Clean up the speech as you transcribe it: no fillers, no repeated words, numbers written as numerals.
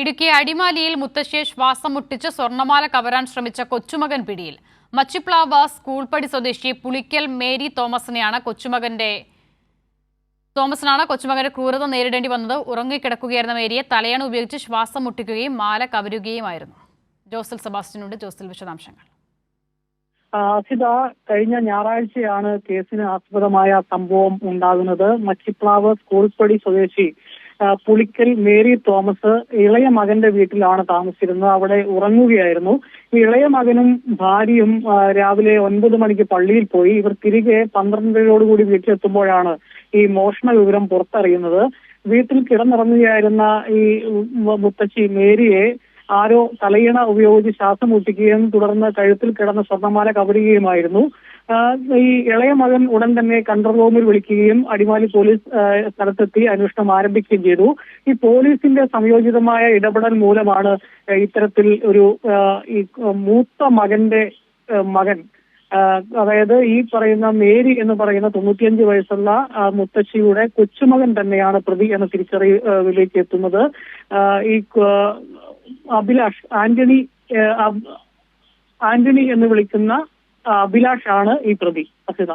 ഇടുക്കി അടിമാലിയിൽ മുത്തശ്ശിയെ ശ്വാസം മുട്ടിച്ച് സ്വർണ്ണമാല കവരാൻ ശ്രമിച്ച കൊച്ചുമകൻ പിടിയിൽ. മച്ചിപ്ലാവ് സ്കൂൾപ്പടി സ്വദേശി പുളിക്കൽ മേരി തോമസിനാണ് കൊച്ചുമകന്റെ ക്രൂരത നേരിടേണ്ടി വന്നത്. ഉറങ്ങിക്കിടക്കുകയായിരുന്ന മേരിയെ തലയണ ഉപയോഗിച്ച് ശ്വാസം മുട്ടിക്കുകയും മാല കവരുകയുമായിരുന്നു. ജോസൽ സെബാസ്റ്റ്യനുണ്ട്. ജോസൽ, വിശദാംശങ്ങൾ. അസിത, കഴിഞ്ഞ ഞായറാഴ്ചയാണ് കേസിന് ആസ്പദമായ സംഭവം ഉണ്ടാകുന്നത്. മച്ചിപ്ലാവ് സ്കൂൾപ്പടി സ്വദേശി പുളിക്കൽ മേരി തോമസ് ഇളയ മകന്റെ വീട്ടിലാണ് താമസിച്ചിരുന്നത്. അവിടെ ഉറങ്ങുകയായിരുന്നു. ഈ ഇളയ മകനും ഭാര്യയും രാവിലെ 9 മണിക്ക് പള്ളിയിൽ പോയി. ഇവർ തിരികെ 12:30 വീട്ടിലെത്തുമ്പോഴാണ് ഈ മോഷണ വിവരം പുറത്തറിയുന്നത്. വീട്ടിൽ കിടന്നുറങ്ങുകയായിരുന്ന ഈ മുത്തശ്ശി മേരിയെ ആരോ തലയിണ ഉപയോഗിച്ച് ശ്വാസം മുട്ടിക്കുകയും തുടർന്ന് കഴുത്തിൽ കിടന്ന സ്വർണ്ണമാല കവരുകയുമായിരുന്നു. ഈ ഇളയ മകൻ ഉടൻ തന്നെ കൺട്രോൾ റൂമിൽ വിളിക്കുകയും അടിമാലി പോലീസ് സ്ഥലത്തെത്തി അന്വേഷണം ആരംഭിക്കുകയും ചെയ്തു. ഈ പോലീസിന്റെ സംയോജിതമായ ഇടപെടൽ മൂലമാണ് ഇത്തരത്തിൽ ഒരു ഈ മൂത്ത മകന്റെ മകൻ, അതായത് ഈ പറയുന്ന മേരി എന്ന് പറയുന്ന 95 വയസ്സുള്ള മുത്തശ്ശിയുടെ കൊച്ചുമകൻ തന്നെയാണ് പ്രതി എന്ന തിരിച്ചറിവിലേക്ക് എത്തുന്നത്. ഈ അഭിലാഷ് ആന്റണി എന്ന് വിളിക്കുന്ന അഭിലാഷ് ആണ് ഈ പ്രതി. അസിത.